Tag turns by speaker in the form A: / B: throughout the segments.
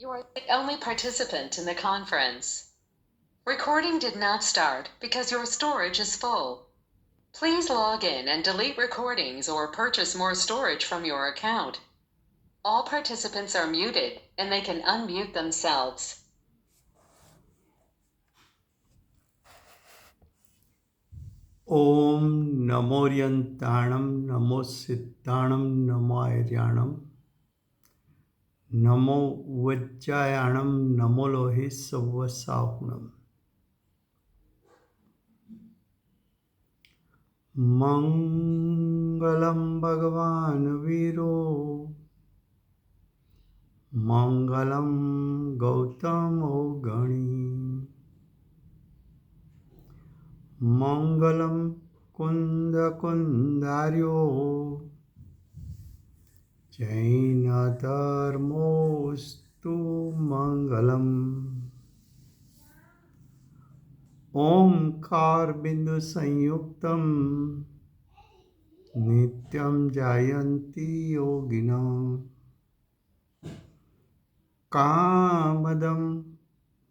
A: You are the only participant in the conference. Recording did not start because your storage is full. Please log in and delete recordings or purchase more storage from your account. All participants are muted and they can unmute themselves.
B: ओम नमोर्यंताणम नमो सिद्धाणम नमो आर्याणम नमो वज्जायाणम नमो लोहि सव्वसाहुणम मंगलम भगवान वीरो मंगलम गौतमो गणी मंगलम कुंद कुंदार्यो जैन धर्मोस्तु मंगलम ओंकार बिंदु संयुक्तम नित्यं जायन्ति योगिनः कामदं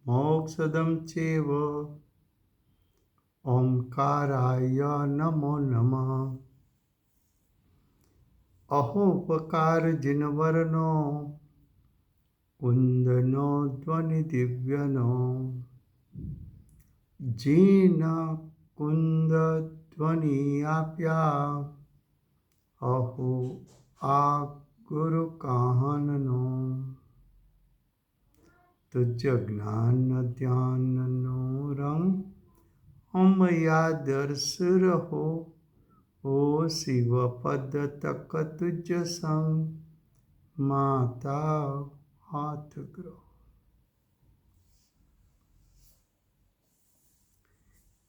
B: मोक्षदं चैव ओंकाराय नमो नमः अहोपकार जिनवरनो कुंदनो ध्वनि दिव्यनो जीन कुंद ध्वनि आप्या अहो आ गुरु काहननो तुझ ज्ञान ध्यान रंग हम या दर्श रहो ओ शिव पद तक तुझ संग माता हाथ ग्रह।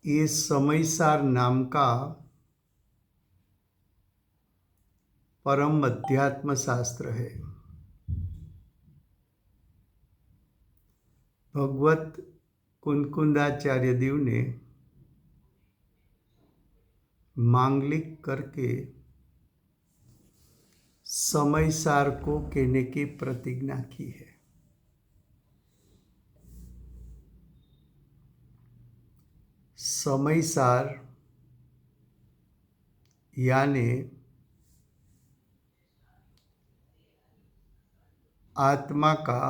B: ये समयसार नाम का परम अध्यात्म शास्त्र है। भगवत कुंकुंदाचार्य देव ने मांगलिक करके समयसार को कहने की प्रतिज्ञा की है। समयसार यानी आत्मा का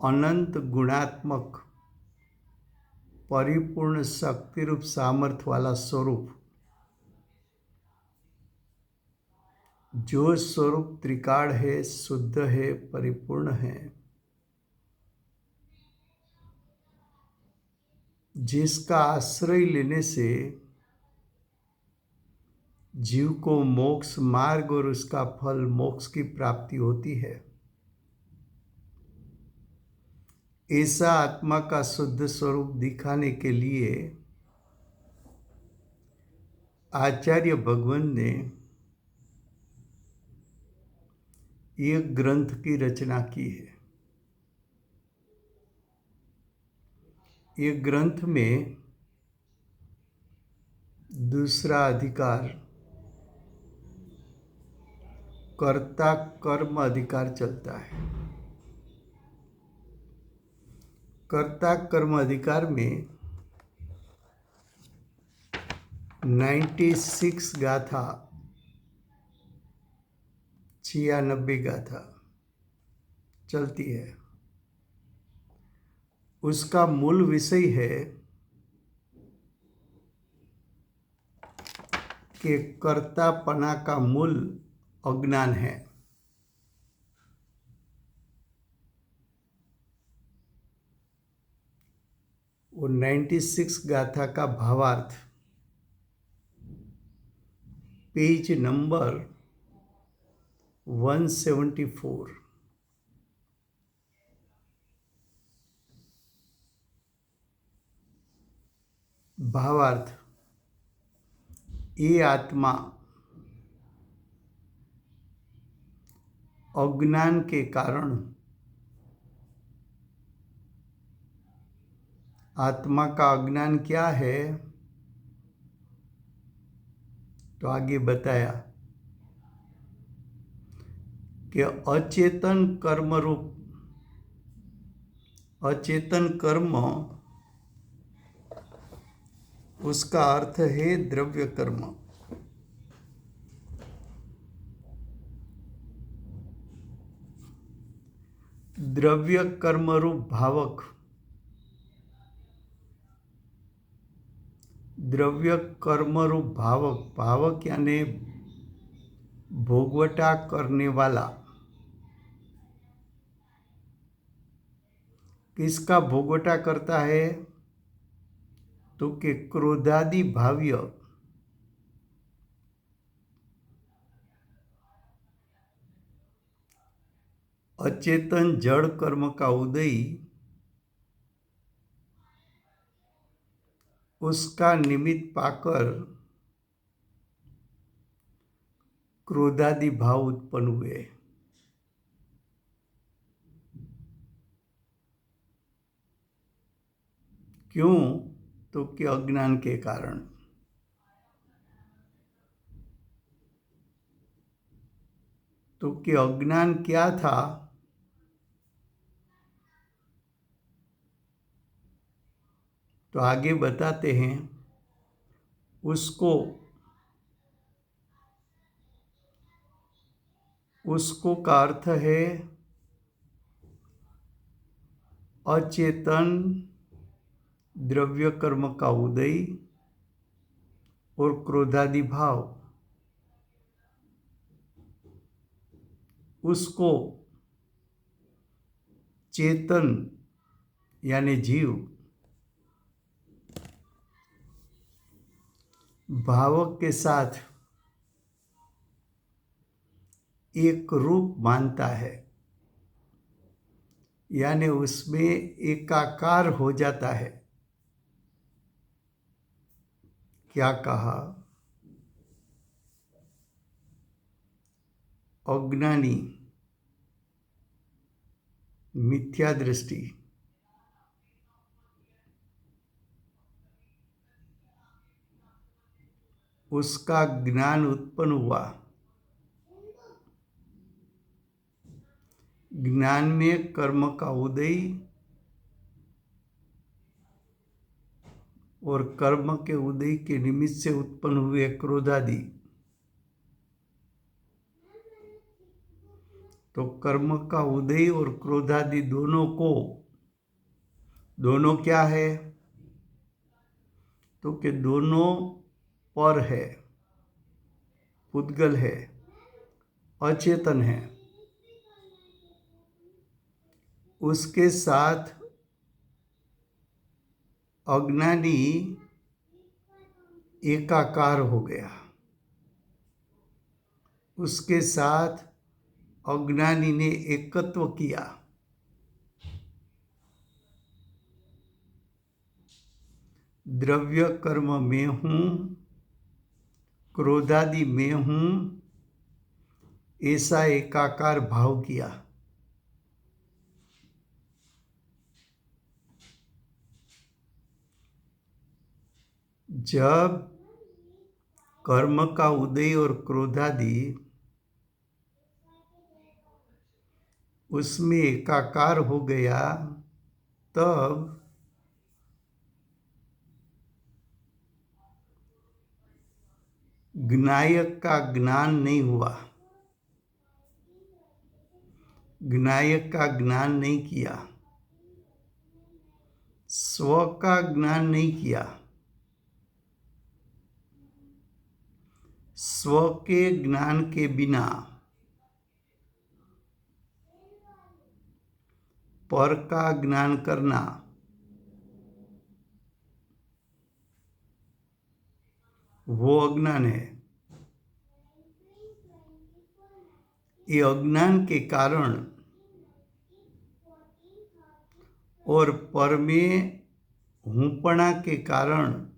B: अनंत गुणात्मक परिपूर्ण शक्ति रूप सामर्थ्य वाला स्वरूप, जो स्वरूप त्रिकाल है, शुद्ध है, परिपूर्ण है, जिसका आश्रय लेने से जीव को मोक्ष मार्ग और उसका फल मोक्ष की प्राप्ति होती है। ऐसा आत्मा का शुद्ध स्वरूप दिखाने के लिए आचार्य भगवान ने एक ग्रंथ की रचना की है। ये ग्रंथ में दूसरा अधिकार कर्ता कर्म अधिकार चलता है। कर्ता कर्म अधिकार में 96 गाथा 96 गाथा चलती है। उसका मूल विषय है कि कर्तापना का मूल अज्ञान है। वो 96 गाथा का भावार्थ पेज नंबर 174। भावार्थ, ये आत्मा अज्ञान के कारण, आत्मा का अज्ञान क्या है तो आगे बताया कि अचेतन कर्म उसका अर्थ है द्रव्य कर्म। द्रव्य कर्म रूप भावक, द्रव्य कर्म रूप भावक, भावक यानी भोगवटा करने वाला। किसका भोगवटा करता है? तो कि क्रोधादि भाव्य अचेतन जड़ कर्म का उदय उसका निमित्त पाकर क्रोधादि भाव उत्पन्न हुए। क्यों? तो कि अज्ञान के कारण। तो कि अज्ञान क्या था? तो आगे बताते हैं। उसको का अर्थ है अचेतन द्रव्य कर्म का उदय और क्रोधादि भाव। उसको चेतन यानी जीव भावक के साथ एक रूप मानता है, यानी उसमें एकाकार हो जाता है। क्या कहा? अज्ञानी, मिथ्या दृष्टि, उसका ज्ञान उत्पन्न हुआ। ज्ञान में कर्म का उदय और कर्म के उदय के निमित्त से उत्पन्न हुए क्रोधादि। तो कर्म का उदय और क्रोधादि दोनों क्या है? तो कि दोनों पर है, पुद्गल है, अचेतन है। उसके साथ अज्ञानी एकाकार हो गया। उसके साथ अज्ञानी ने एकत्व किया। द्रव्य कर्म में हूं, क्रोधादि में हूं, ऐसा एकाकार भाव किया। जब कर्म का उदय और क्रोधादि उसमें एकाकार हो गया, तब ज्ञायक का ज्ञान नहीं हुआ, ज्ञायक का ज्ञान नहीं किया, स्व का ज्ञान नहीं किया। स्व के ज्ञान के बिना पर का ज्ञान करना वो अज्ञान है। ये अज्ञान के कारण और पर में हूपणा के कारण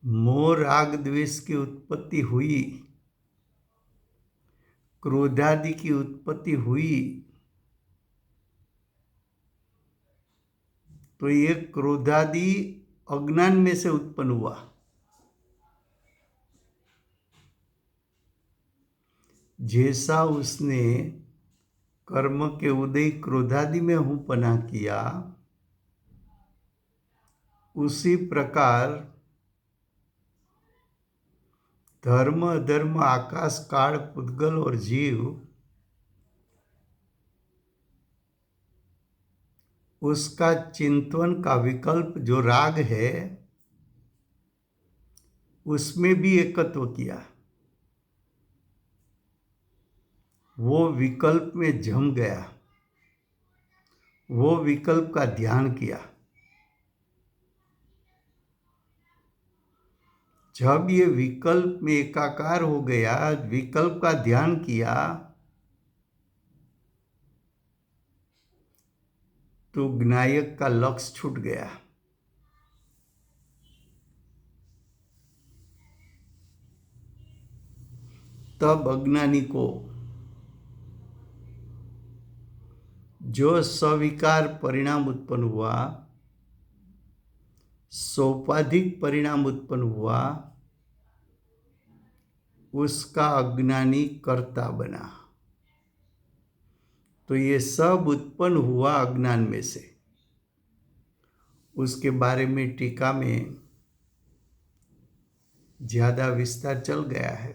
B: मोह राग द्वेष की उत्पत्ति हुई, क्रोधादि की उत्पत्ति हुई। तो ये क्रोधादि अज्ञान में से उत्पन्न हुआ। जैसा उसने कर्म के उदय क्रोधादि में हूँ पना किया, उसी प्रकार धर्म अधर्म आकाश काल पुद्गल और जीव उसका चिंतन का विकल्प जो राग है उसमें भी एकत्व किया, वो विकल्प में जम गया, वो विकल्प का ध्यान किया। जब ये विकल्प में एकाकार हो गया, विकल्प का ध्यान किया, तो ज्ञायक का लक्ष्य छूट गया। तब अज्ञानी को जो सविकार परिणाम उत्पन्न हुआ, सोपाधिक परिणाम उत्पन्न हुआ, उसका अज्ञानी कर्ता बना। तो ये सब उत्पन्न हुआ अज्ञान में से। उसके बारे में टीका में ज्यादा विस्तार चल गया है,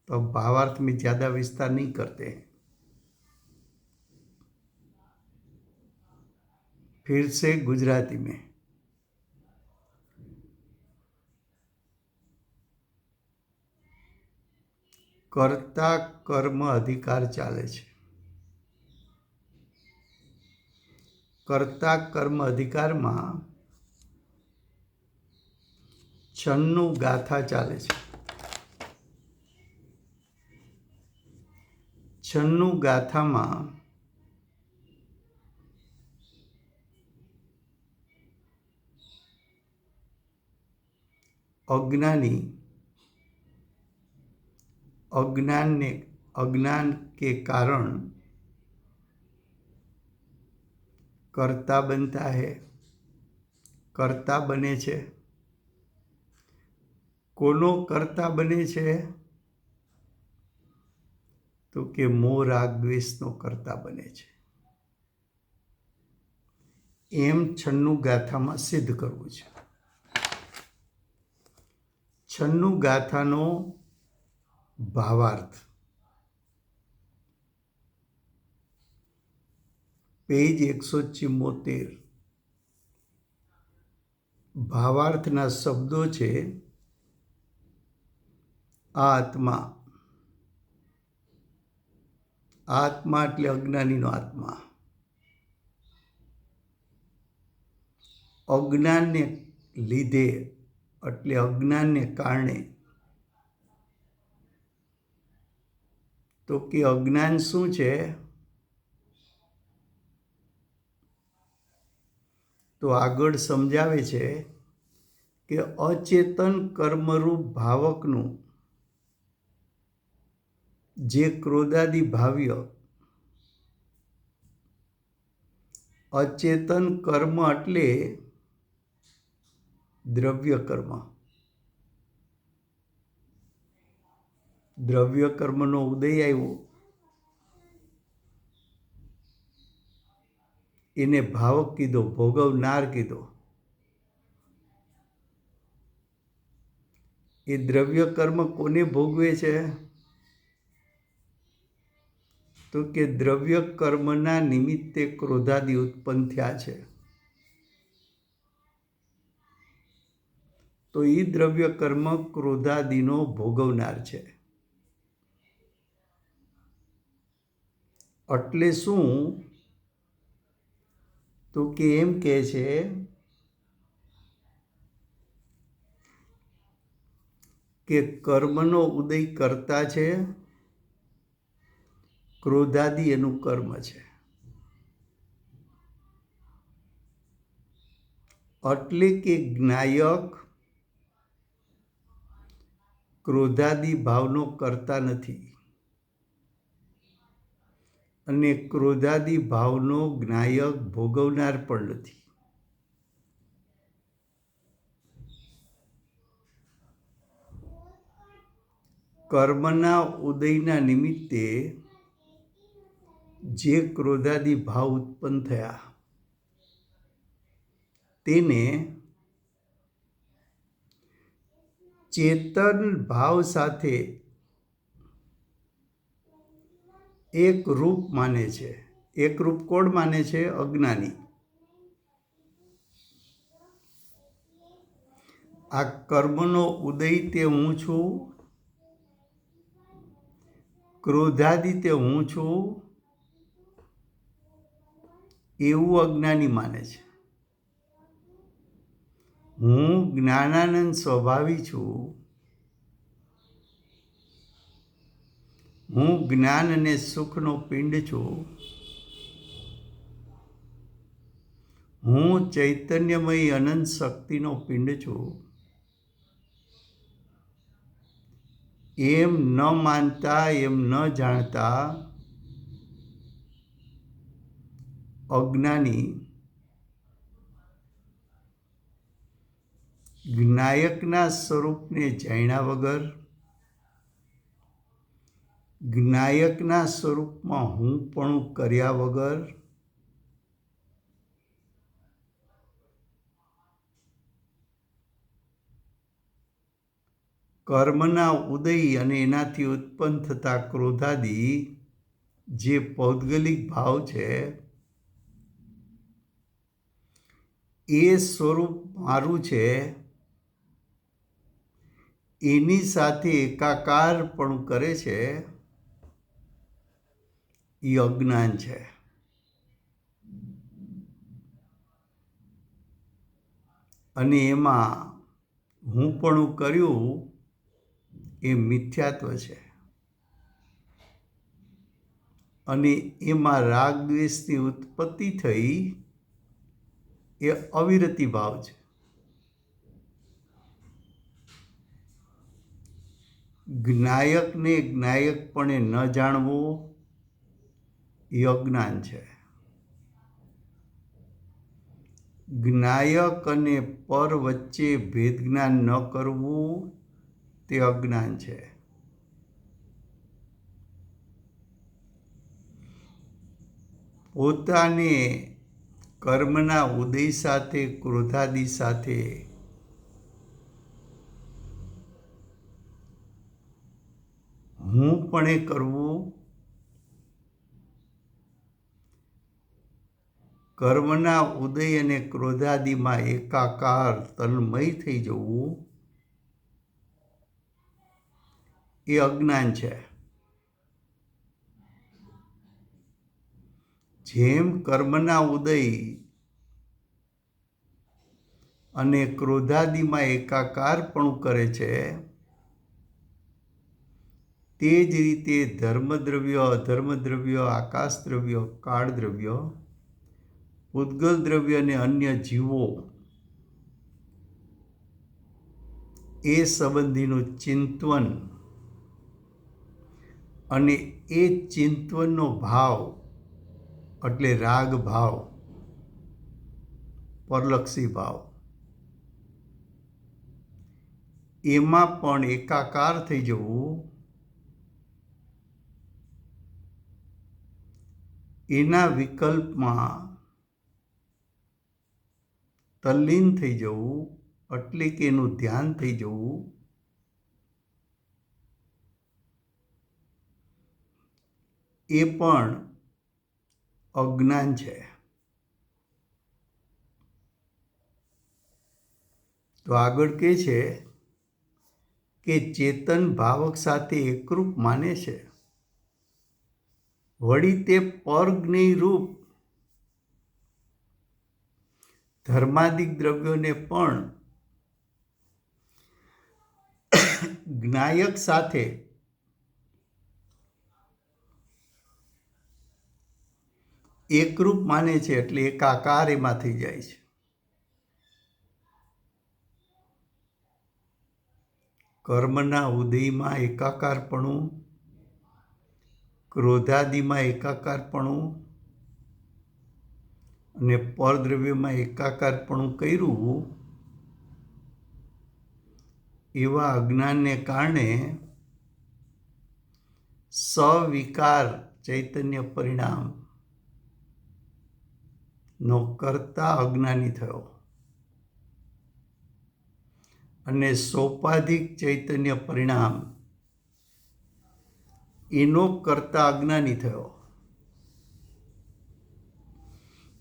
B: तो अब भावार्थ में ज्यादा विस्तार नहीं करते हैं। फिर से गुजराती में कर्ता कर्म अधिकार चाले छे। कर्ता कर्म अधिकार में 96 गाथा चाले छे। 96 गाथा में अज्ञानी अज्ञान के कारण कर्ता बनता है, कर्ता बने छे। कोनो कर्ता बने छे? तो के मोह राग द्वेषनो कर्ता बने छे। एम 96 गाथामां सिद्ध करवुं छे। 96 गाथानो भावार्थ पेज 174 भावार्थना शब्दों छे आत्मा। आत्मा એટલે અજ્ઞાનીનો આત્મા। અજ્ઞાનને લીધે એટલે અજ્ઞાનને કારણે। તો કે અજ્ઞાન શું છે? તો આગળ સમજાવે છે કે અચેતન કર્મરૂપ ભાવકનું જે ક્રોધાદિ ભાવ્ય અચેતન કર્મ એટલે દ્રવ્ય કર્મ। દ્રવ્ય કર્મનો ઉદય આવ્યો, એને ભાવક કીધો, ભોગવનાર કીધો। એ દ્રવ્ય કર્મ કોને ભોગવે છે? તો કે દ્રવ્ય કર્મના નિમિત્તે ક્રોધાદિ ઉત્પન્ન થયા છે, તો એ દ્રવ્ય કર્મ ક્રોધાદિનો ભોગવનાર છે। એટલે શું? તો કે એમ કહે છે કે કર્મનો ઉદય કરતા છે, ક્રોધાદિ એનું કર્મ છે। એટલે કે જ્ઞાયક ક્રોધાદિ ભાવનો કરતા નથી અને ક્રોધાદિ ભાવનો જ્ઞાયક ભોગવનાર પણ નથી। કર્મના ઉદયના નિમિત્તે જે ક્રોધાદી ભાવ ઉત્પન્ન થયા તેને ચેતન ભાવ સાથે એક રૂપ માને છે. એક રૂપ કોણ માને છે? અજ્ઞાની. આ કર્મનો ઉદય તે હું છું, ક્રોધાદી તે હું છું, એવું અજ્ઞાની માને છે. હું જ્ઞાનાનંદ સ્વભાવી છું. હું જ્ઞાન અને સુખનો પિંડ છું. હું ચૈતન્યમય અનંત શક્તિનો પિંડ છું. એમ ન માનતા, એમ ન જાણતા અજ્ઞાની જ્ઞાયકના સ્વરૂપને જાણ્યા વગર, જ્ઞાયકના સ્વરૂપમાં હું પણ કર્યા વગર કર્મના ઉદય અને એનાથી ઉત્પન્ન થતા ક્રોધાદી જે પૌદ્ગલિક ભાવ છે એ સ્વરૂપ મારું છે, એની સાથે એકાકાર પણ કરે છે, એ અજ્ઞાન છે. અને એમાં હું પણ કર્યું એ મિથ્યાત્વ છે. અને એમાં રાગ દ્વેષની ઉત્પત્તિ થઈ એ અવિરતિ ભાવ છે. જ્ઞાયકને જ્ઞાયકપણે ન જાણવો એ અજ્ઞાન છે. જ્ઞાયક અને પર વચ્ચે ભેદ જ્ઞાન ન કરવું તે અજ્ઞાન છે. પોતાને કર્મના ઉદય સાથે, ક્રોધાદિ સાથે હું પણ કરવું, કર્મના ઉદય અને ક્રોધાદિમાં એકાકાર તન્મય થઈ જવું એ અજ્ઞાન છે. જેમ કર્મના ઉદય અને ક્રોધાદિમાં એકાકાર પણ કરે છે, તે જ રીતે ધર્મદ્રવ્ય, અધર્મદ્રવ્ય, આકાશદ્રવ્ય, કાળદ્રવ્ય, પૂતગલ દ્રવ્ય અને અન્ય જીવો એ સંબંધીનું ચિંતન અને એ ચિંતનનો ભાવ એટલે રાગ ભાવ, પરલક્ષી ભાવ, એમાં પણ એકાકાર થઈ જવું, એના વિકલ્પમાં તલ્લીન થઈ જવું એટલે કે એનું ધ્યાન થઈ જવું, એ પણ અજ્ઞાન છે. તો આગળ કહે છે કે ચેતન ભાવક સાથે એકરૂપ માને છે, વળી તે પરજ્ઞેય રૂપ ધર્માદિક દ્રવ્યોને પણ જ્ઞાયક સાથે એકરૂપ માને છે, એટલે એકાકાર એમાં થઈ જાય છે. કર્મના ઉદયમાં એકાકારપણું, ક્રોધાદિમાં એકાકારપણું અને પરદ્રવ્યમાં એકાકારપણું કર્યું, એવા અજ્ઞાનને કારણે સવિકાર ચૈતન્ય પરિણામ નો કર્તા અજ્ઞાની થયો અને સોપાધિક ચૈતન્ય પરિણામ એનો કર્તા અજ્ઞાની થયો.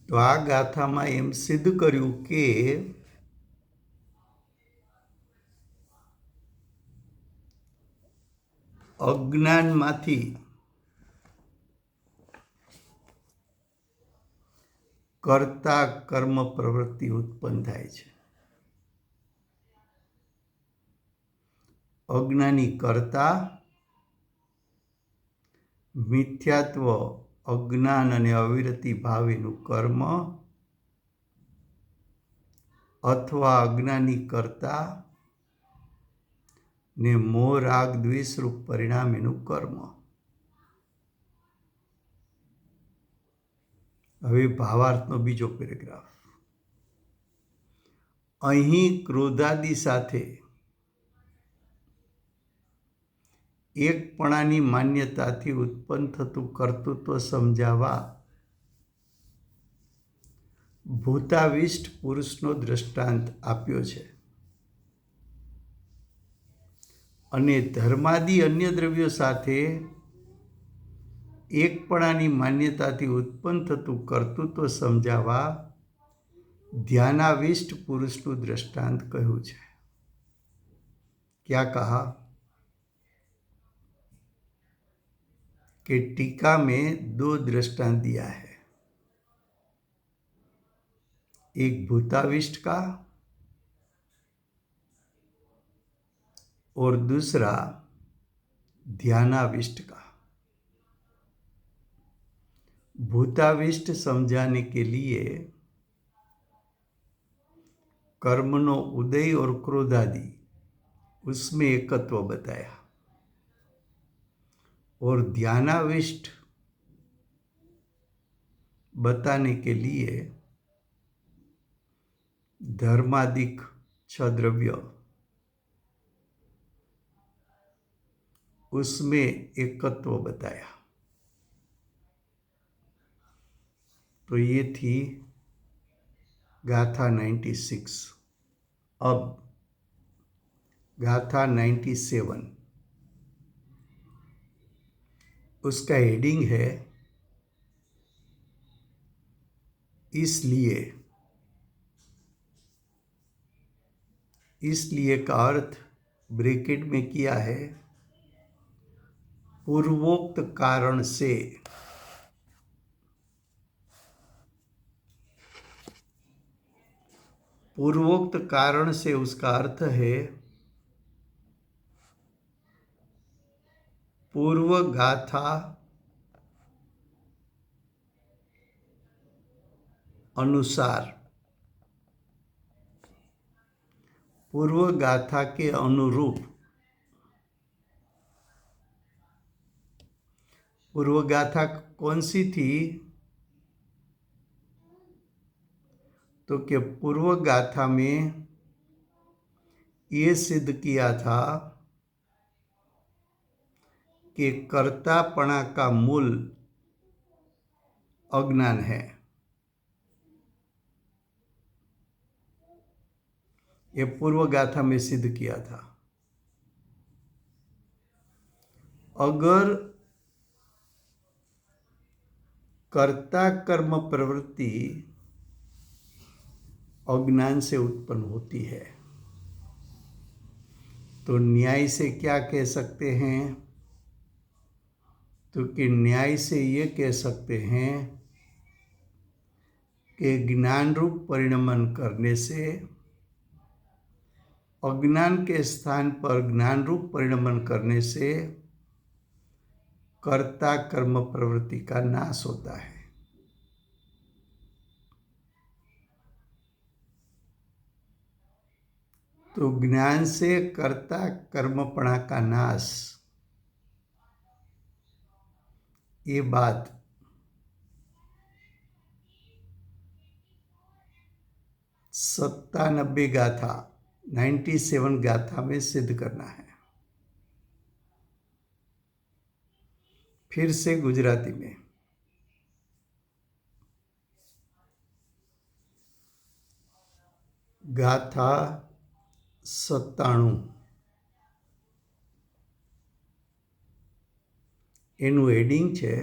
B: તો આ ગાથામાં એમ સિદ્ધ કર્યું કે અજ્ઞાનમાંથી કર્તા કર્મ પ્રવૃત્તિ ઉત્પન્ન થાય છે. અજ્ઞાની કર્તા, મિથ્યાત્વ, અજ્ઞાન અને અવિરતિ ભાવેનું કર્મ અથવા અજ્ઞાની કર્તા ને મોહ રાગ દ્વેષરૂપ પરિણામ એનું કર્મ. હવે ભાવાર્થનો બીજો પેરેગ્રાફ. અહીં ક્રોધાદિ સાથે એકપણાની માન્યતાથી ઉત્પન્ન થતું કર્તૃત્વ સમજાવવા ભૂતાવિષ્ટ પુરુષનો દ્રષ્ટાંત આપ્યો છે અને ધર્માદિ અન્ય દ્રવ્યો સાથે એકપણાની માન્યતાથી ઉત્પન્ન થતું કર્તૃત્વ સમજાવવા ધ્યાનાવિષ્ટ પુરુષનું દ્રષ્ટાંત કહ્યું છે. क्या कहा कि टीका में 2 दृष्टांत दिया है, एक भूताविष्ट का और दूसरा ध्यानाविष्ट का. भूताविष्ट समझाने के लिए कर्मनो उदय और क्रोधादि उसमें एकत्व बताया और ध्यानाविष्ट बताने के लिए धर्मादिक 6 द्रव्य उसमें एकत्व बताया. तो ये थी गाथा 96. अब गाथा 97, उसका हेडिंग है इसलिए. इसलिए का अर्थ ब्रैकेट में किया है पूर्वोक्त कारण से. पूर्वोक्त कारण से उसका अर्थ है पूर्व गाथा अनुसार, पूर्व गाथा के अनुरूप. पूर्व गाथा कौन सी थी? तो कि पूर्व गाथा में ये सिद्ध किया था कि कर्तापणा का मूल अज्ञान है. ये पूर्व गाथा में सिद्ध किया था. अगर कर्ता कर्म प्रवृत्ति अज्ञान से उत्पन्न होती है तो न्याय से क्या कह सकते हैं? तो कि न्याय से ये कह सकते हैं कि ज्ञान रूप परिणमन करने से अज्ञान के स्थान पर ज्ञान रूप परिणमन करने से कर्ता कर्म प्रवृत्ति का नाश होता है. तो ज्ञान से कर्ता कर्मपणा का नाश, ये बात सत्तानबे गाथा 97 गाथा में सिद्ध करना है. फिर से गुजराती में। गाथा 97 એનું હેડિંગ છે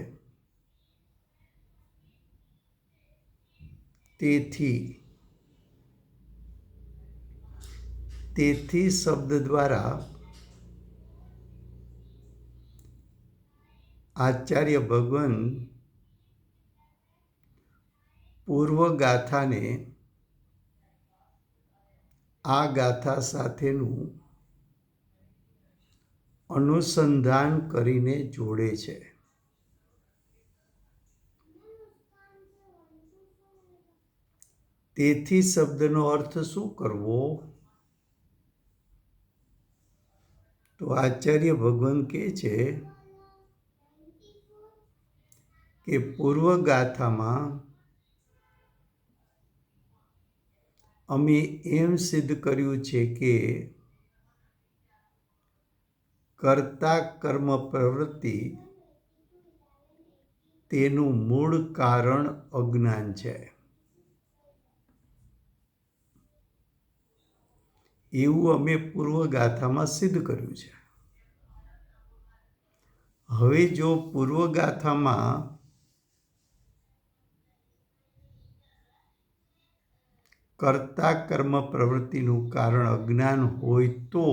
B: તેથી। તેથી શબ્દ દ્વારા આચાર્ય ભગવાન પૂર્વગાથાને આ ગાથા સાથેનું અનુસંધાન કરીને જોડે છે। તેથી શબ્દનો અર્થ શું કરવો? તો આચાર્ય ભગવાન કહે છે કે પૂર્વગાથામાં અમે એમ સિદ્ધ કર્યું છે કે કર્તા કર્મ પ્રવૃત્તિ તેનું મૂળ કારણ અજ્ઞાન છે, એવું અમે પૂર્વગાથામાં સિદ્ધ કર્યું છે। હવે જો પૂર્વગાથામાં કર્તા કર્મ પ્રવૃત્તિનું કારણ અજ્ઞાન હોય તો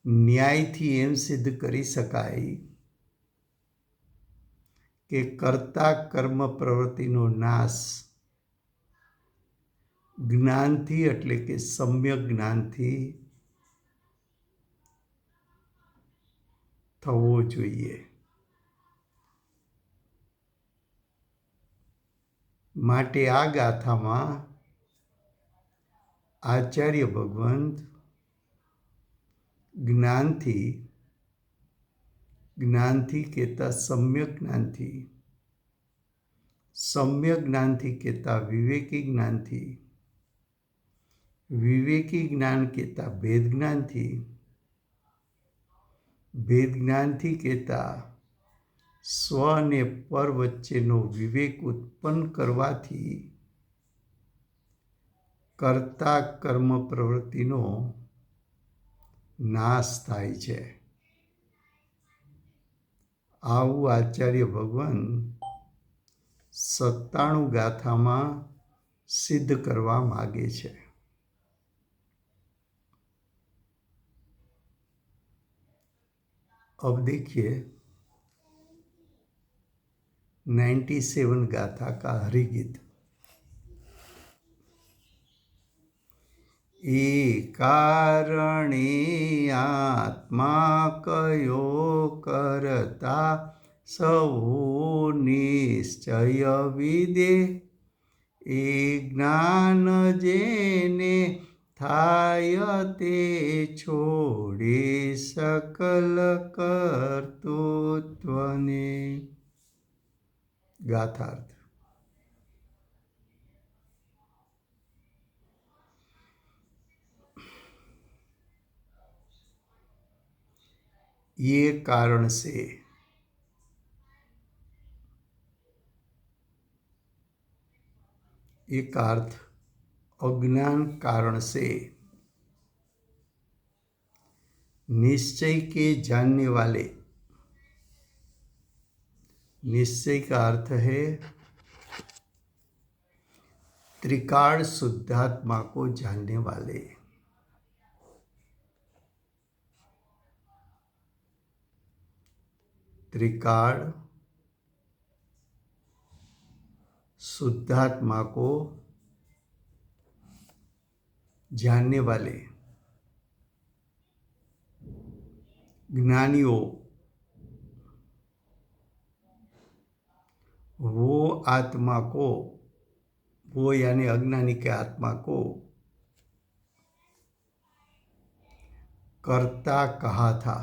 B: ન્યાયથી એમ સિદ્ધ કરી શકાય કે કર્તા કર્મ પ્રવૃત્તિનો નાશ જ્ઞાનથી એટલે કે સમ્યક જ્ઞાનથી થવો જોઈએ। માટે આ ગાથામાં આચાર્ય ભગવાન જ્ઞાનથી કહેતા સમ્યક જ્ઞાનથી કહેતા વિવેકી જ્ઞાન કહેતા ભેદ જ્ઞાનથી કહેતા સ્વ અને પર વચ્ચેનો વિવેક ઉત્પન્ન કરવાથી કર્તા કર્મ પ્રવૃત્તિનો નાશ થાય છે। આવું આચાર્ય ભગવાન 97 ગાથામાં સિદ્ધ કરવા માગે છે। अब देखिए 97 गाथा का हरिगीत। એ કારણે આત્મા કયો કરતા સૌ નિશ્ચય વિદે, એ જ્ઞાન જેને થાય તે છોડે સકલ કર્તૃત્વને। ગાથાર્થ। ये कारण से एक अर्थ अज्ञान कारण से निश्चय के जानने वाले, निश्चय का अर्थ है त्रिकाल शुद्धात्मा को जानने वाले। त्रिकाल शुद्धात्मा को जानने वाले ज्ञानियों, वो आत्मा को, वो यानी अज्ञानी के आत्मा को कर्ता कहा था।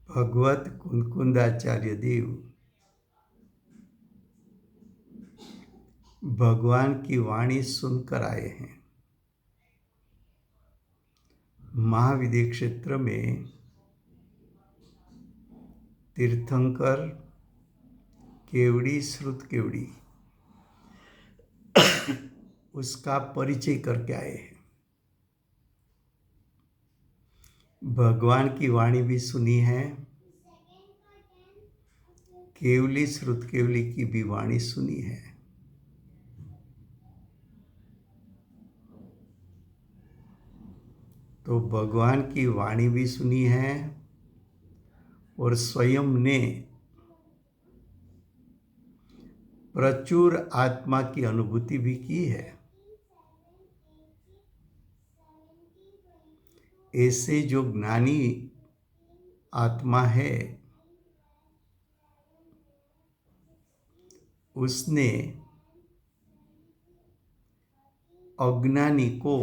B: भगवत कुंकुंदाचार्य देव भगवान की वाणी सुनकर आए हैं। महाविद्य क्षेत्र में तीर्थंकर केवड़ी श्रुत केवड़ी उसका परिचय करके आए हैं। भगवान की वाणी भी सुनी है, केवली श्रुत केवली की भी वाणी सुनी है। तो भगवान की वाणी भी सुनी है और स्वयं ने प्रचुर आत्मा की अनुभूति भी की है। ऐसे जो ज्ञानी आत्मा है उसने अज्ञानी को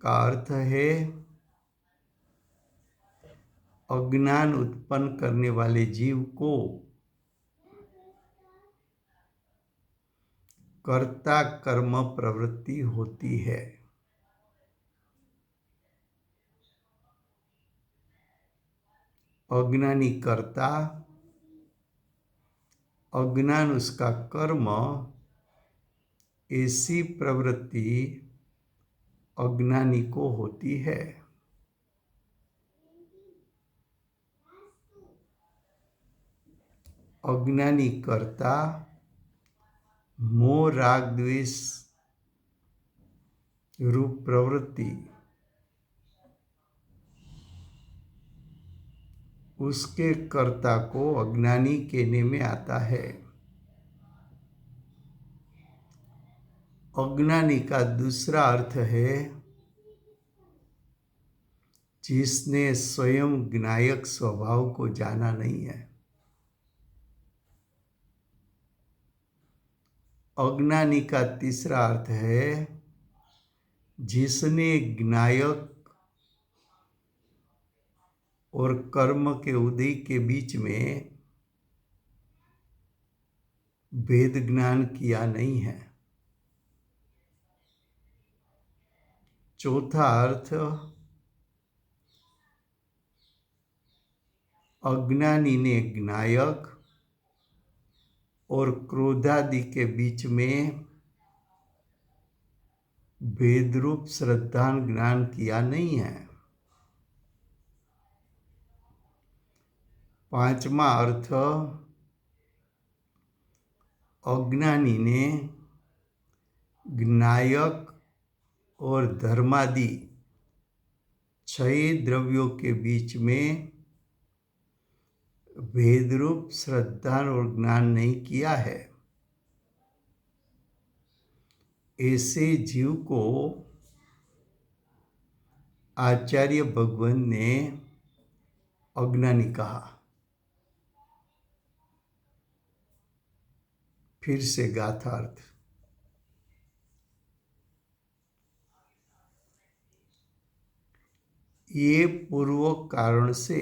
B: का अर्थ है अज्ञान उत्पन्न करने वाले जीव को कर्ता कर्म प्रवृत्ति होती है। अज्ञानी कर्ता, अज्ञान उसका कर्म, ऐसी प्रवृत्ति अज्ञानी को होती है। अज्ञानी कर्ता मोह राग द्वेष रूप प्रवृत्ति उसके कर्ता को अज्ञानी कहने में आता है। अज्ञानी का दूसरा अर्थ है जिसने स्वयं ज्ञायक स्वभाव को जाना नहीं है। अज्ञानी का तीसरा अर्थ है जिसने ज्ञायक और कर्म के उदय के बीच में भेद ज्ञान किया नहीं है। चौथा अर्थ अज्ञानी ने ज्ञायक और क्रोधादि के बीच में भेदरूप श्रद्धा ज्ञान किया नहीं है। पांचवा अर्थ अज्ञानी ने ज्ञायक और धर्मादि 6 द्रव्यों के बीच में भेदरूप श्रद्धा और ज्ञान नहीं किया है। ऐसे जीव को आचार्य भगवान ने अज्ञानी कहा। फिर से गाथार्थ, ये पूर्व कारण से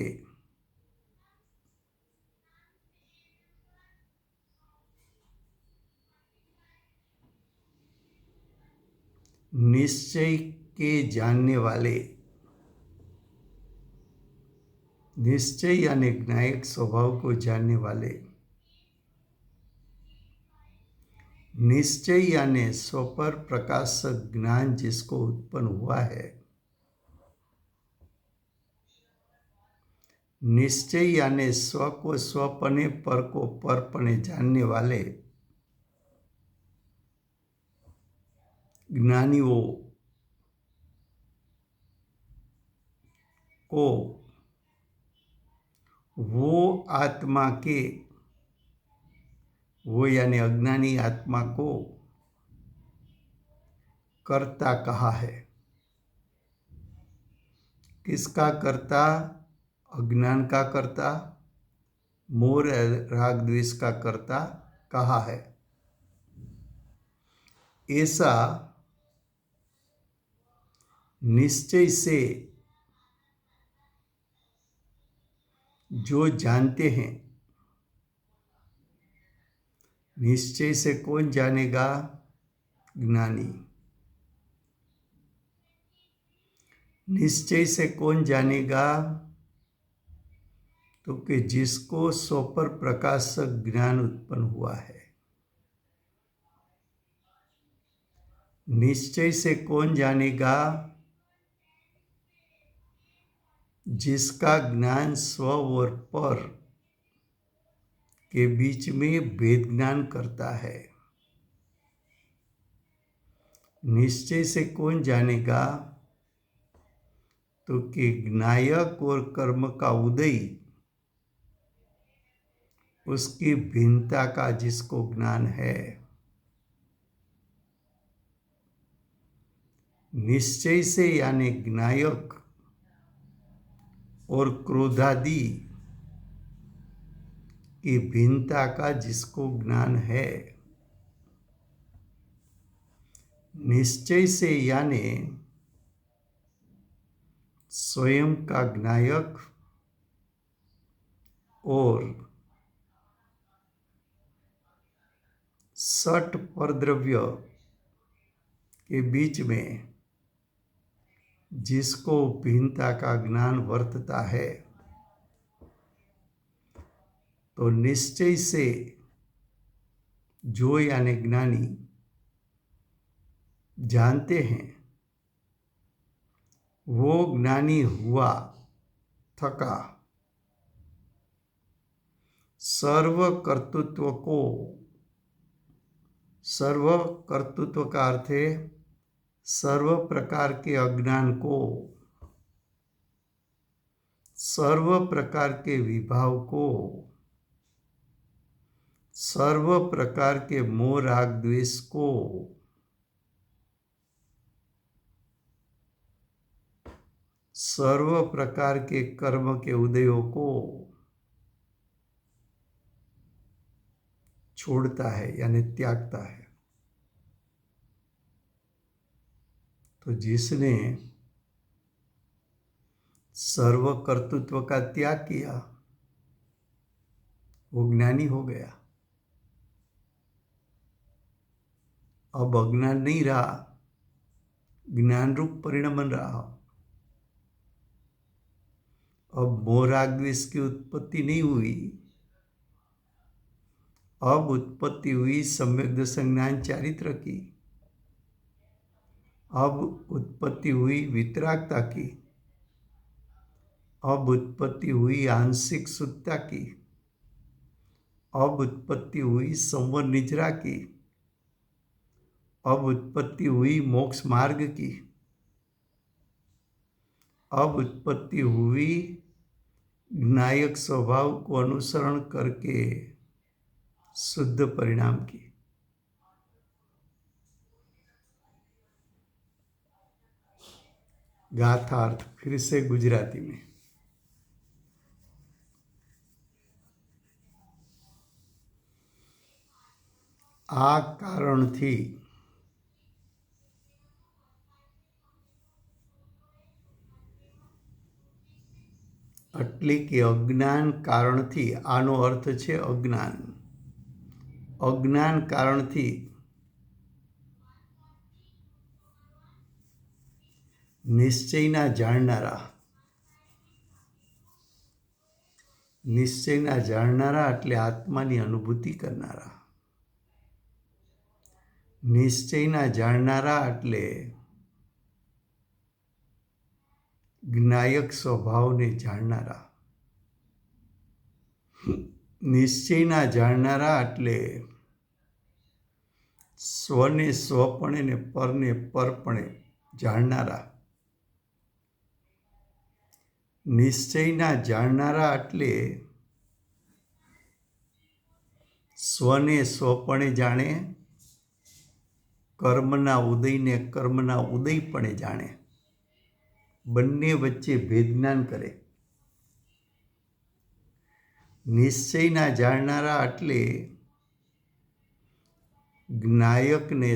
B: निश्चय के जानने वाले, निश्चय यानी ज्ञायक स्वभाव को जानने वाले, निश्चय यानी स्वपर प्रकाशक ज्ञान जिसको उत्पन्न हुआ है, निश्चय यानी स्व को स्वपने पर को परपने जानने वाले ज्ञानियों को वो आत्मा के, वो यानी अज्ञानी आत्मा को कर्ता कहा है। किसका कर्ता? अज्ञान का कर्ता, मोह राग द्वेष का कर्ता कहा है। ऐसा निश्चय से जो जानते हैं, निश्चय से कौन जानेगा? ज्ञानी। निश्चय से कौन जानेगा, तो कि जिसको स्व पर प्रकाशक ज्ञान उत्पन्न हुआ है। निश्चय से कौन जानेगा, जिसका ज्ञान स्व और पर के बीच में भेद ज्ञान करता है। निश्चय से कौन जानेगा, तो कि ज्ञायक और कर्म का उदय उसकी भिन्नता का जिसको ज्ञान है। निश्चय से यानी ज्ञायक और क्रोधादि की भिन्नता का जिसको ज्ञान है। निश्चय से यानी स्वयं का ज्ञायक और सट परद्रव्य के बीच में जिसको भिन्नता का ज्ञान वर्तता है। तो निश्चय से जो यानी ज्ञानी जानते हैं, वो ज्ञानी हुआ थका सर्व कर्तृत्व का अर्थ है सर्व प्रकार के अज्ञान को, सर्व प्रकार के विभाव को, सर्व प्रकार के मोह राग द्वेष को, सर्व प्रकार के कर्म के उदयों को छोड़ता है यानी त्यागता है। तो जिसने सर्व कर्तृत्व का त्याग किया वो ज्ञानी हो गया। अब अज्ञान नहीं रहा, ज्ञान रूप परिणमन रहा। अब मोह राग द्वेष की उत्पत्ति नहीं हुई, अब उत्पत्ति हुई सम्यक दर्शन ज्ञान चारित्र की। अब उत्पत्ति हुई वितरागता की, अब उत्पत्ति हुई आंशिक शुद्धता की, अब उत्पत्ति हुई संवर निजरा की, अब उत्पत्ति हुई मोक्ष मार्ग की, अब उत्पत्ति हुई ज्ञायक स्वभाव को अनुसरण करके शुद्ध परिणाम की। गाथार्थ फिर से गुजराती में। आ कारणथी એટલે કે અજ્ઞાન કારણથી, આનો અર્થ છે અજ્ઞાન, અજ્ઞાન કારણથી નિશ્ચયના જાણનારા, નિશ્ચયના જાણનારા એટલે આત્માની અનુભૂતિ કરનારા, નિશ્ચયના જાણનારા એટલે જ્ઞાયક સ્વભાવને જાણનારા, નિશ્ચયના જાણનારા એટલે સ્વને સ્વપણે ને પરને પરપણે જાણનારા, નિશ્ચયના જાણનારા એટલે સ્વને સ્વપણે જાણે, કર્મના ઉદયને કર્મના ઉદયપણે જાણે, બંને વચ્ચે ભેદજ્ઞાન કરે। નિશ્ચયના જાણનારા એટલે જ્ઞાયકને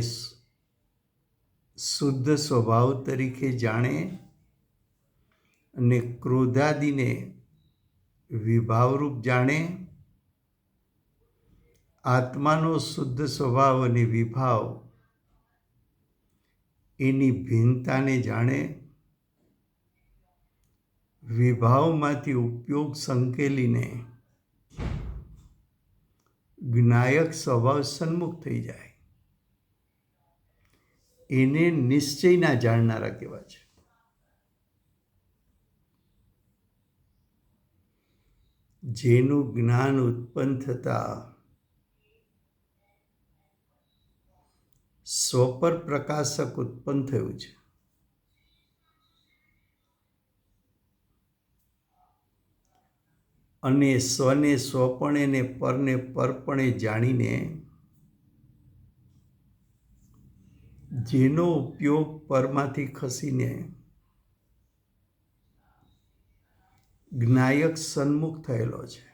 B: શુદ્ધ સ્વભાવ તરીકે જાણે અને ક્રોધાદિને વિભાવરૂપ જાણે, આત્માનો શુદ્ધ સ્વભાવ અને વિભાવ એની ભિન્નતાને જાણે, વિભાવમાંથી ઉપયોગ સંકેલીને જ્ઞાયક સ્વભાવ સન્મુખ થઈ જાય, એને નિશ્ચયના જાણનારા કહેવાય છે. જેનું જ્ઞાન ઉત્પન્ન થતા સ્વપર પ્રકાશક ઉત્પન્ન થયું છે. અને સ્વને સ્વપણે ને પરને પરપણે જાણીને જેનો ઉપયોગ પરમાંથી ખસીને જ્ઞાયક સન્મુખ થયેલો છે,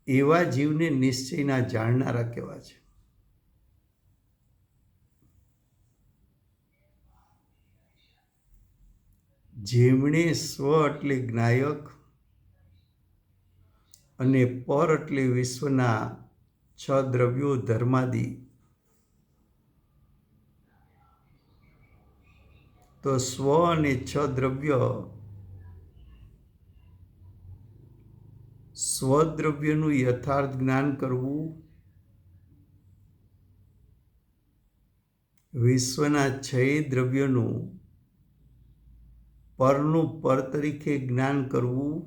B: એવા જીવને નિશ્ચયના જાણનારા કહેવાય છે. જેમણે સ્વ એટલે જ્ઞાયક અને પર એટલે વિશ્વના 6 દ્રવ્યો ધર્માદિ, તો સ્વ અને 6 દ્રવ્ય, સ્વદ્રવ્યનું યથાર્થ જ્ઞાન કરવું, વિશ્વના 6 દ્રવ્યોનું પરનું પર તરીકે જ્ઞાન કરવું,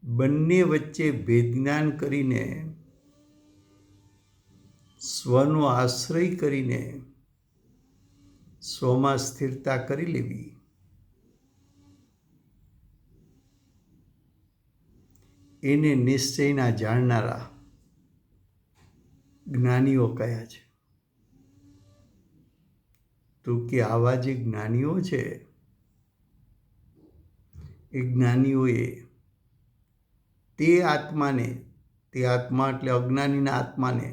B: બંને વચ્ચે ભેદ જ્ઞાન કરીને સ્વનો આશ્રય કરીને સ્વમાં સ્થિરતા કરી લેવી, એને નિશ્ચયના જાણનારા જ્ઞાનીઓ કયા છે. તો કે આવા જે જ્ઞાનીઓ છે એ જ્ઞાનીઓએ તે આત્માને, તે આત્મા એટલે અજ્ઞાનીના આત્માને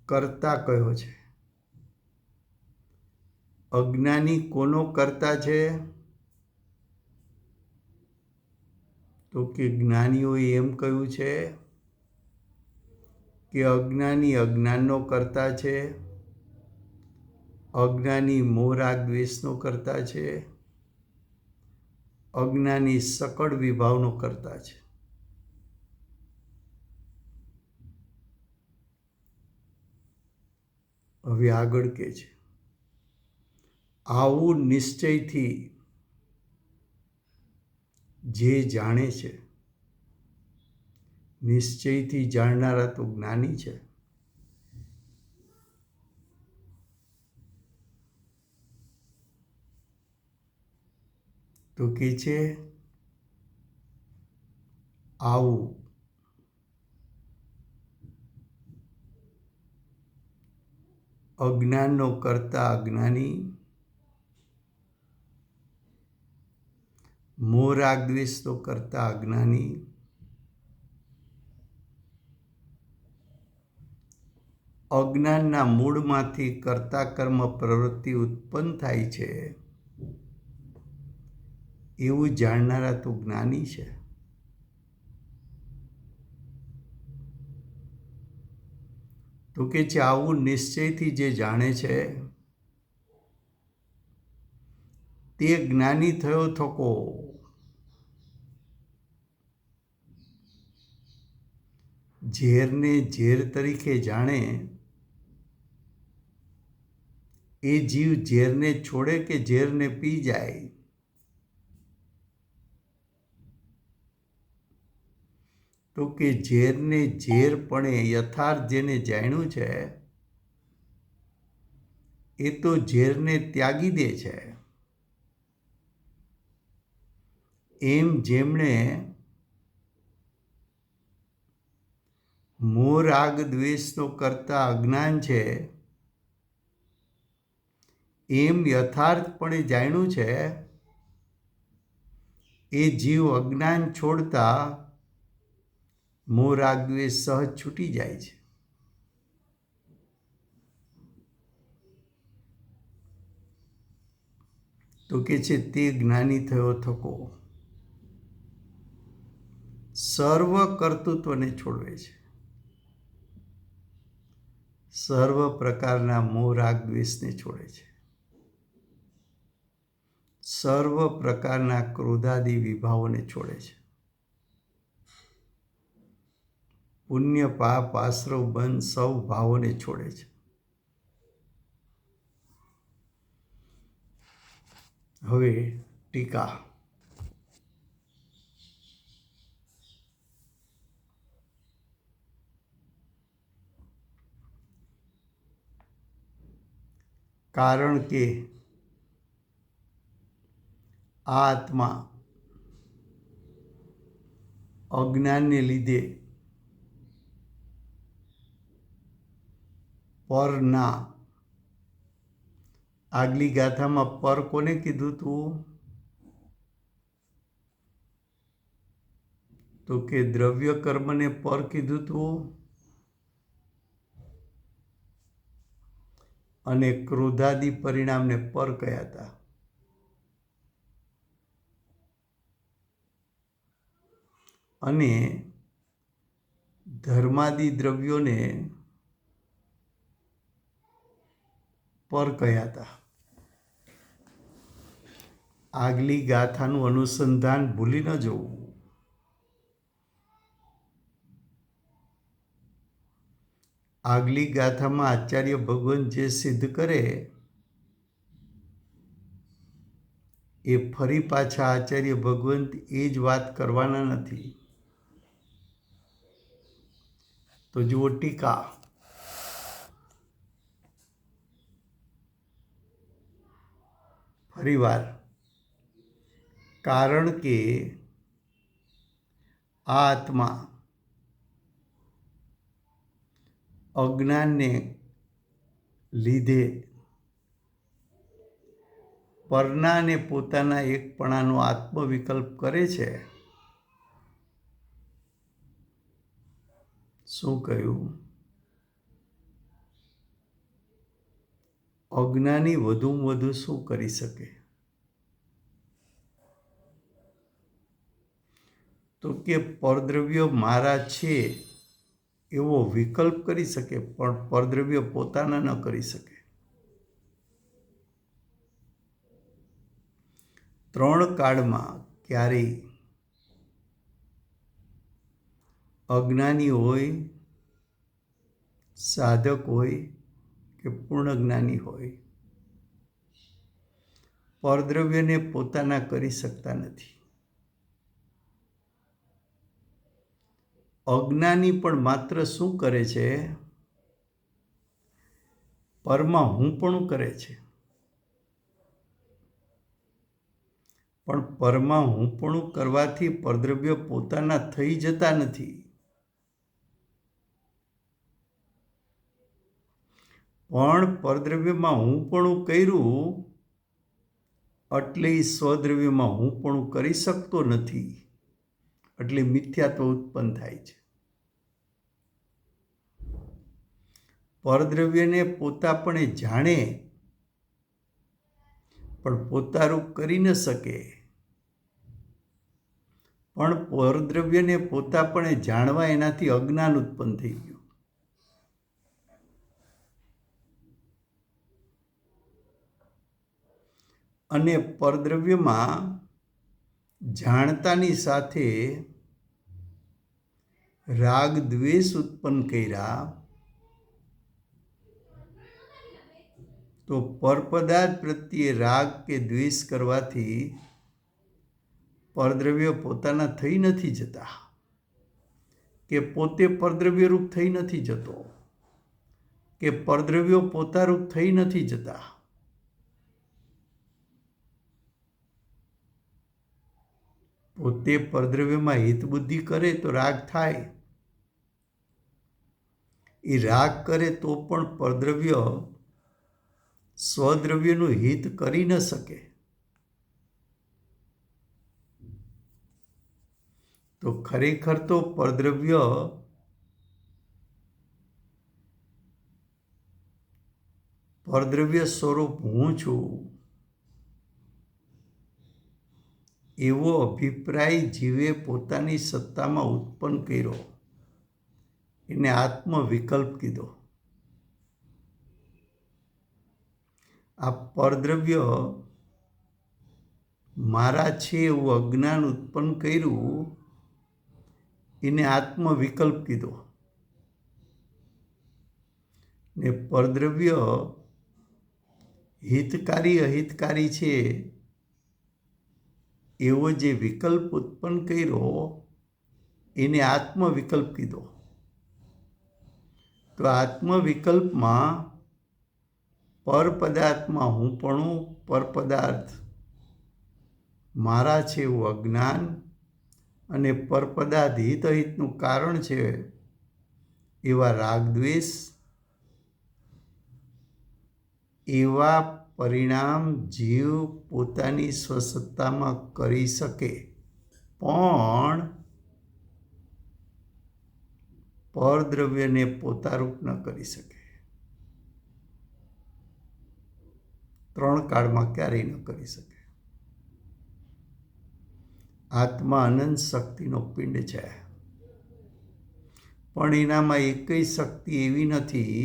B: કર્તા કહ્યો છે. અજ્ઞાની કોનો કર્તા છે? તો કે જ્ઞાનીઓએ એમ કહ્યું છે કે અજ્ઞાની અજ્ઞાનનો કર્તા છે, અજ્ઞાની મોહ રાગ દ્વેષનો કર્તા છે, અજ્ઞાની સકળ વિભાવનો કર્તા છે. હવે આગળ કે છે, આવું નિશ્ચયથી જે જાણે છે, નિશ્ચયથી જાણનારા તો જ્ઞાની છે. તો કે છે આવું અજ્ઞાનનો કર્તા અજ્ઞાની, મોહ રાગ દ્વેષનો કર્તા અજ્ઞાની, અજ્ઞાનના મૂળમાંથી કર્તા કર્મ પ્રવૃત્તિ ઉત્પન્ન થાય છે, એવું જાણનારા તો જ્ઞાની છે. તો કે છે આવું નિશ્ચયથી જે જાણે છે તે જ્ઞાની થયો થકો. ઝેરને ઝેર તરીકે જાણે એ જીવ ઝેરને છોડે કે ઝેરને પી જાય? તો કે ઝેરને ઝેરપણે યથાર્થ જેને જાણ્યું છે એ તો ઝેરને ત્યાગી દે છે. એમ જેમણે મોહ રાગ દ્વેષનો કરતા અજ્ઞાન છે, એમ યથાર્થપણે જાણ્યું છે એ જીવ અજ્ઞાન છોડતા મોહ રાગ દ્વેષ સહજ છૂટી જાય છે. તો કે છે તે જ્ઞાની થયો થકો. સર્વ કર્તૃત્વને છોડવે છે, સર્વ પ્રકારના મોહ રાગ દ્વેષને છોડે છે, સર્વ પ્રકારના ક્રોધાદી વિભાવોને છોડે છે, પુણ્ય પાપ આશ્રવ બંધ સૌ ભાવોને છોડે છે. હવે ટીકા. કારણ કે આ આત્મા અજ્ઞાનને લીધે પરના, આગલી ગાથામાં પર કોને કીધું તું? તો કે દ્રવ્ય કર્મને પર કીધું તું, અને ક્રોધાદી પરિણામને પર કયા હતા? અને ધર્માદી દ્રવ્યોને પર કયા હતા? આગલી ગાથાનું અનુસંધાન ભૂલી ન જવું. આગલી ગાથામાં આચાર્ય ભગવાન જે સિદ્ધ કરે એ ફરી પાછા આચાર્ય ભગવંત એ જ વાત કરવાના નથી. તો જુઓ ટીકા. ફરીવાર, કારણ કે આ આત્મા અજ્ઞાનને લીધે પરના અને પોતાના એકપણાનો આત્મવિકલ્પ કરે છે. શું કહ્યું? અજ્ઞાની વધુમાં વધુ શું કરી શકે? તો કે પરદ્રવ્ય મારા છે એવો વિકલ્પ કરી શકે, પણ પરદ્રવ્ય પોતાના ન કરી શકે. 3 કાળમાં ક્યારેય અજ્ઞાની હોય, સાધક હોય કે પૂર્ણ જ્ઞાની હોય, પરદ્રવ્યને પોતાના કરી શકતા નથી. અજ્ઞાની પણ માત્ર શું કરે છે? પરમાં હુંપણું કરે છે. પણ પરમાં હુંપણું કરવાથી પરદ્રવ્ય પોતાના થઈ જતા નથી. પણ પરદ્રવ્યમાં હુંપણું કર્યું એટલે સ્વદ્રવ્યમાં હુંપણું કરી શકતો નથી, એટલે મિથ્યાત્વ ઉત્પન્ન થાય છે. પરદ્રવ્યને પોતાપણે જાણે પણ પોતારૂપ કરી ન શકે. પણ પરદ્રવ્યને પોતાપણે જાણવા એનાથી અજ્ઞાન ઉત્પન્ન થઈ ગયું. અને પરદ્રવ્યમાં જાણતાની સાથે રાગ દ્વેષ ઉત્પન્ન કર્યા તો પરપદાર્થ પ્રત્યે રાગ કે દ્વેષ કરવાથી પરદ્રવ્ય પોતાના થઈ નથી જતા, કે પોતે પરદ્રવ્યરૂપ થઈ નથી જતો, કે પરદ્રવ્યો પોતારૂપ થઈ નથી જતા. પોતે પરદ્રવ્યમાં હિતબુદ્ધિ કરે તો રાગ થાય. એ રાગ કરે તો પણ પરદ્રવ્ય સ્વદ્રવ્યનું હિત કરી ન શકે. તો ખરેખર તો પરદ્રવ્ય સ્વરૂપ હું છું, એવો અભિપ્રાય જીવે પોતાની સત્તામાં ઉત્પન્ન કર્યો, એને આત્મવિકલ્પ કીધો. આ પરદ્રવ્ય મારા છે એવું અજ્ઞાન ઉત્પન્ન કર્યું, એને આત્મવિકલ્પ કીધો. ને પરદ્રવ્ય હિતકારી અહિતકારી છે એવો જે વિકલ્પ ઉત્પન્ન કર્યો, એને આત્મવિકલ્પ કીધો. તો આત્મવિકલ્પમાં પરપદાર્થમાં હુંપણું, પરપદાર્થ મારા છે એવું અજ્ઞાન, અને પરપદાર્થ હિત અહિતનું કારણ છે એવા રાગદ્વેષ, એવા પરિણામ જીવ પોતાની સ્વસત્તામાં કરી શકે, પણ પરદ્રવ્યને પોતારૂપ ન કરી શકે. 3 કાળમાં ક્યારેય ન કરી શકે. આત્મા અનંત શક્તિનો પિંડ છે, પણ એનામાં એકય શક્તિ એવી નથી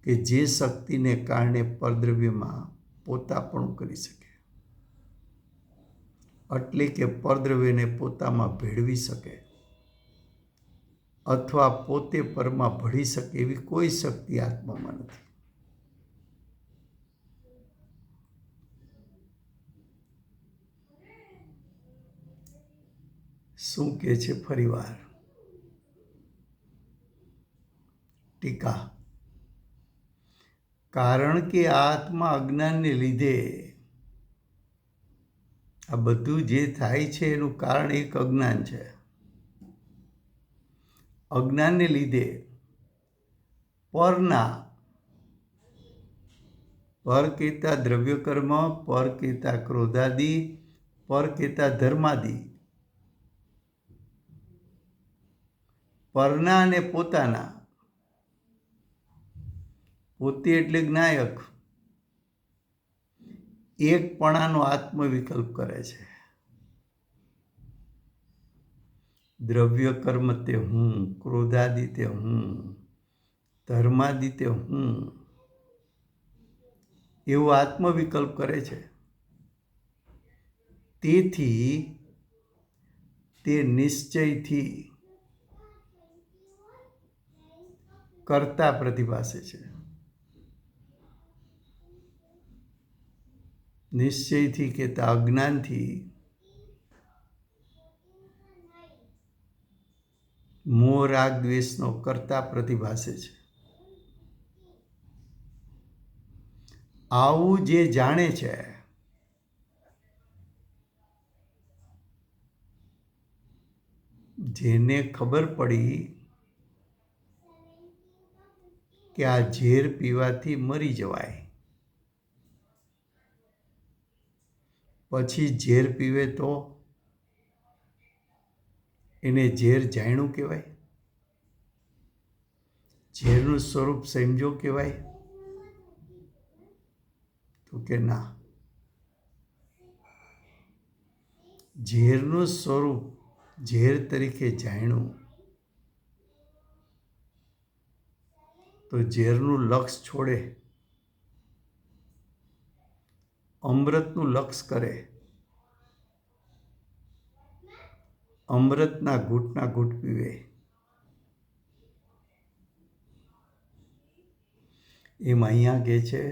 B: કે જે શક્તિને કારણે પરદ્રવ્યમાં પોતાપણું કરી શકે, એટલે કે પરદ્રવ્યને પોતામાં ભેળવી શકે અથવા પોતે પરમાં ભળી શકે એવી કોઈ શક્તિ આત્મામાં નથી. શું કહે છે ફરીવાર? ટીકા: કારણ કે આ આત્મા અજ્ઞાનને લીધે, આ બધું જે થાય છે એનું કારણ એક અજ્ઞાન છે. અજ્ઞાનને લીધે પરના, પર કહેતા દ્રવ્યકર્મ, પર કહેતા ક્રોધાદિ, પર કહેતા ધર્માદિ, પરના અને પોતાના, પોતે એટલે જ્ઞાયક, એકપણાનો આત્મવિકલ્પ કરે છે. દ્રવ્ય કર્મ તે હું, ક્રોધાદિ તે હું, ધર્માદિ તે હું, એવો આત્મવિકલ્પ કરે છે. તેથી તે નિશ્ચયથી કર્તા પ્રતિભાસે છે. નિશ્ચયથી કહેતા અજ્ઞાનથી મોહ રાગ દ્વેષનો કર્તા પ્રતિભાસે છે. આવું જે જાણે છે, જેને ખબર પડી કે આ ઝેર પીવાથી મરી જવાય, પછી ઝેર પીવે તો એને ઝેર જાણ્યું કહેવાય? ઝેરનું સ્વરૂપ સમજો કહેવાય? તો કે ના. ઝેરનું સ્વરૂપ ઝેર તરીકે જાણ્યું તો ઝેરનું લક્ષ છોડે, અમૃતનું લક્ષ કરે, અમૃતના ઘૂંટ પીવે. એમ અહીંયા કહે છે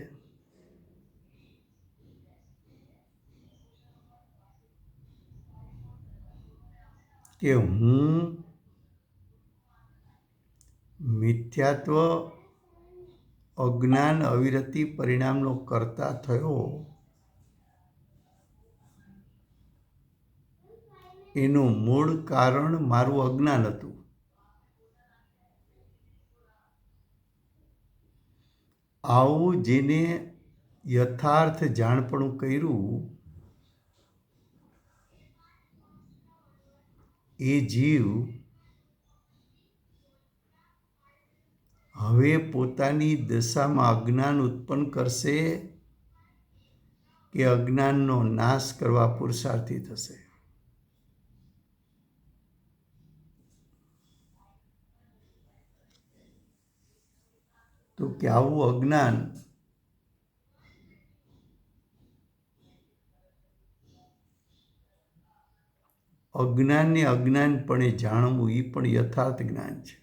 B: કે હું મિથ્યાત્વ, અજ્ઞાન, અવિરતિ પરિણામનો કર્તા થયો, એનું મૂળ કારણ મારું અજ્ઞાન હતું. આવું જેને યથાર્થ જાણપણું કર્યું, એ જીવ હવે પોતાની દશામાં અજ્ઞાન ઉત્પન્ન કરશે કે અજ્ઞાનનો નાશ કરવા પુરુષાર્થી થશે. તો કે આવું અજ્ઞાન અજ્ઞાનને અજ્ઞાનપણે જાણવું એ પણ યથાર્થ જ્ઞાન છે.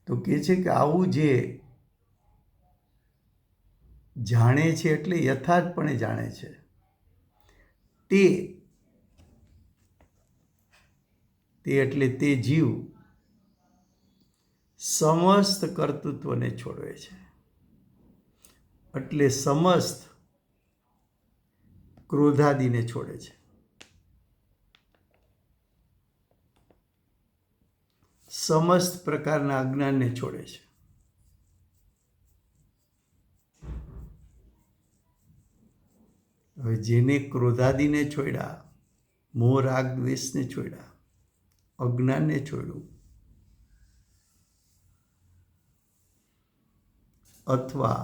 B: તો કહે છે કે આવું જે જાણે છે એટલે યથાર્થપણે જાણે છે તે એટલે તે જીવ સમસ્ત કર્તૃત્વને છોડવે છે. એટલે સમસ્ત ક્રોધાદિને છોડે છે. સમસ્ત પ્રકારના અજ્ઞાનને છોડે છે. હવે જેને ક્રોધાદિને છોડ્યા, મોહ રાગ દ્વેષને છોડ્યા, અજ્ઞાનને છોડ્યું, અથવા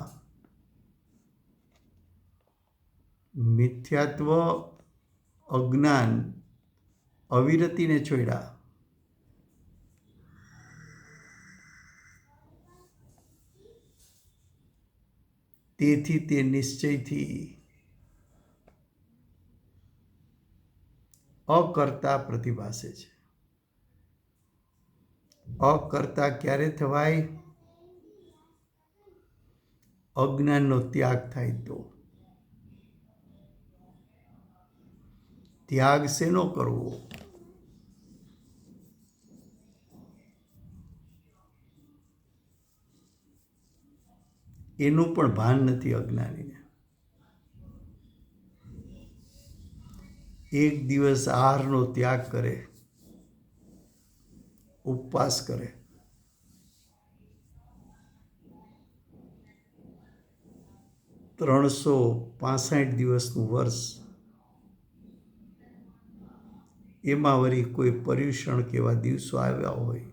B: મિથ્યાત્વ અજ્ઞાન અવિરતિને છોડ્યા, તેથી તે નિશ્ચયથી અકર્તા પ્રતિભાસે છે. અકર્તા ક્યારે થવાય? અજ્ઞાનનો ત્યાગ થાય તો. ત્યાગ શેનો કરવો? એનું પણ ભાન નથી અજ્ઞાનીને. એક દિવસ આહારનો ત્યાગ કરે, ઉપવાસ કરે, $365 દિવસનું વર્ષ, એમાં વળી કોઈ પર્યુષણ કેવા દિવસો આવ્યા હોય,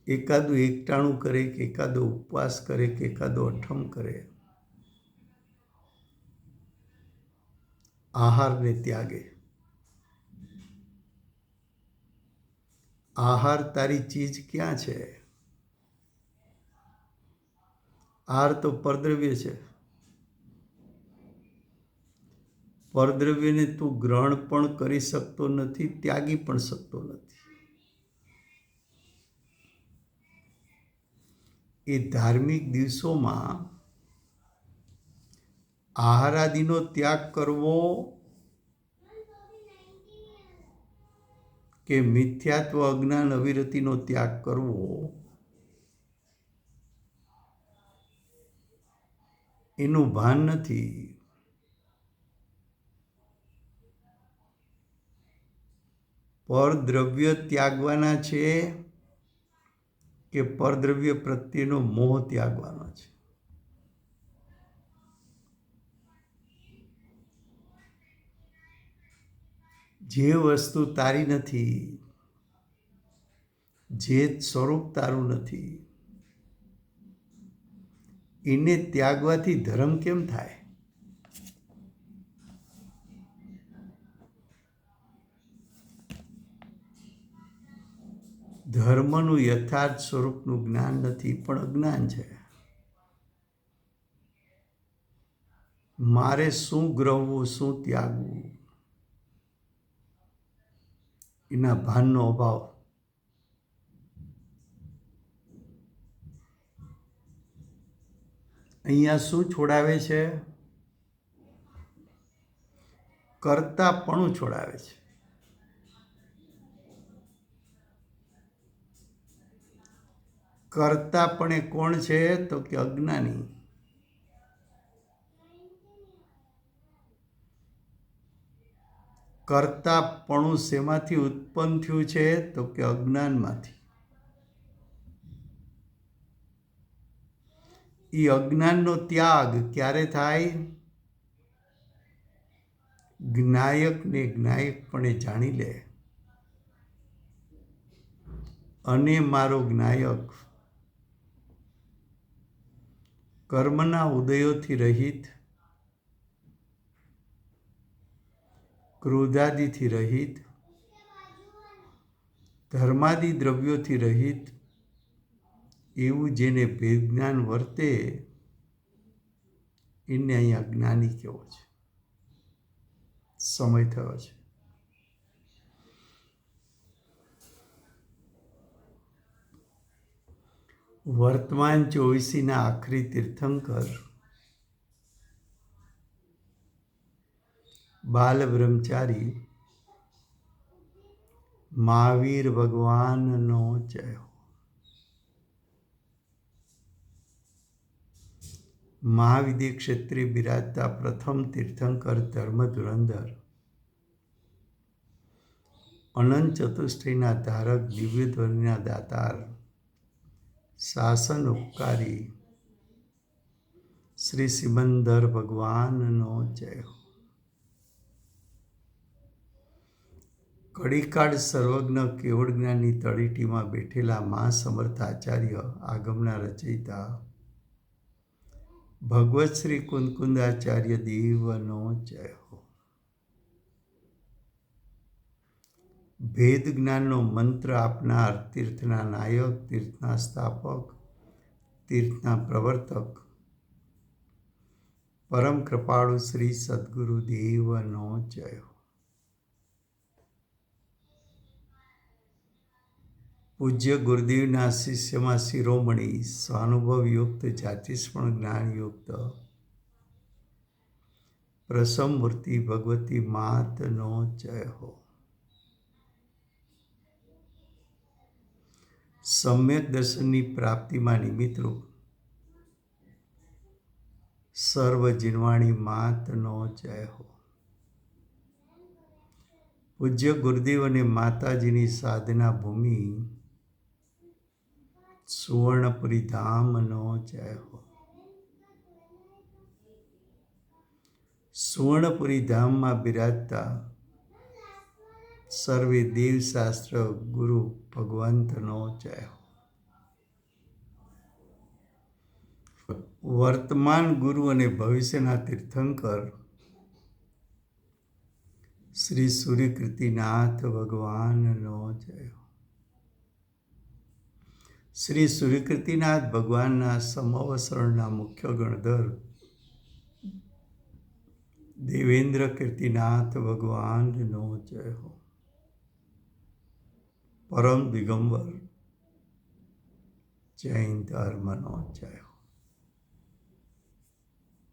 B: એકાદું એકટાણું કરે કે એકાદો ઉપવાસ કરે કે એકાદો અઠમ કરે, આહારને ત્યાગે. આહાર તારી ચીજ ક્યાં છે? આહાર તો પરદ્રવ્ય છે. પરદ્રવ્યને તું ગ્રહણ પણ કરી શકતો નથી, ત્યાગી પણ શકતો નથી. એ ધાર્મિક દિવસોમાં આહારાદિનો ત્યાગ કરવો કે મિથ્યાત્વ અજ્ઞાન અવિરતિનો ત્યાગ કરવો, એનું ભાન નથી. પરદ્રવ્ય ત્યાગવાના છે કે પરદ્રવ્ય પ્રત્યેનો મોહ ત્યાગવાનો છે? જે વસ્તુ તારી નથી, જે સ્વરૂપ તારું નથી, એને ત્યાગવાથી ધર્મ કેમ થાય? ધર્મનું યથાર્થ સ્વરૂપનું જ્ઞાન નથી, પણ અજ્ઞાન છે. મારે શું ગ્રહવું, શું ત્યાગવું, એના ભાનનો અભાવ. અહીંયા શું છોડાવે છે? કર્તાપણું છોડાવે છે. કર્તાપણે કોણ છે? તો કે અજ્ઞાની. કર્તાપણું શેમાંથી ઉત્પન્ન થયું છે? તો કે અજ્ઞાનમાંથી. એ અજ્ઞાનનો ત્યાગ ક્યારે થાય? જ્ઞાયકને જ્ઞાયકપણે જાણી લે અને મારો જ્ઞાયક, કર્મના ઉદયોથી રહિત, ક્રોધાદિથી રહિત, ધર્માદિ દ્રવ્યોથી રહિત એવું જેને ભેદ જ્ઞાન વર્તે એને અહીંયા જ્ઞાની કહેવો છે. સમય થયો છે. વર્તમાન 24ના આખરી તીર્થંકર બાલ બ્રહ્મચારી મહાવીર ભગવાનનો જય હો. મહાવિદ્ય ક્ષેત્રે બિરાજતા પ્રથમ તીર્થંકર ધર્મ ધુરંધર, અનંત ચતુષ્ટયના ધારક, દિવ્ય ધ્વનિના દાતાર, શાસન ઉપકારી શ્રી સિમંદર ભગવાનનો જય હો. કડીકાળ સર્વજ્ઞ કેવળ જ્ઞાનની તળેટીમાં બેઠેલા મહાસમર્થ આચાર્ય, આગમના રચયિતા ભગવત શ્રી કુંદકુંદાચાર્ય દેવનો જય હો. ભેદ જ્ઞાનનો મંત્ર આપનાર, તીર્થના નાયક, તીર્થના સ્થાપક, તીર્થના પ્રવર્તક, પરમ કૃપાળુ શ્રી સદગુરુ દેવનો જય હો. પૂજ્ય ગુરુદેવના શિષ્યમાં શિરોમણી, સ્વાનુભવયુક્ત, જાતિસ્મરણ જ્ઞાનયુક્ત પ્રસમમૂર્તિ ભગવતી માતનો જય હો. સમ્યક દર્શનની પ્રાપ્તિમાં નિમિત્તરૂપ સર્વ જીનવાણી માતનો જય હો. પૂજ્ય ગુરુદેવ અને માતાજીની સાધના ભૂમિ સુવર્ણપુરી ધામનો જય હો. સુવર્ણપુરી ધામમાં બિરાજતા સર્વે દેવશાસ્ત્ર ગુરુ ભગવંતનો જય હો. વર્તમાન ગુરુ અને ભવિષ્યના તીર્થંકર શ્રી સૂર્યકીર્તિનાથ ભગવાનનો જય હો. શ્રી સૂર્યકીર્તિનાથ ભગવાનના સમવસરણના મુખ્ય ગણધર દેવેન્દ્ર કીર્તિનાથ ભગવાનનો જય હો. પરમ દિગંબર જૈન ધર્મનો જય હો.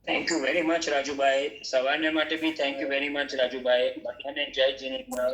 C: થેન્ક યુ વેરી મચ રાજુભાઈ. સવારને માટે બી થેન્ક યુ વેરી મચ રાજુભાઈ. બધાને જય જીનેન્દ્ર.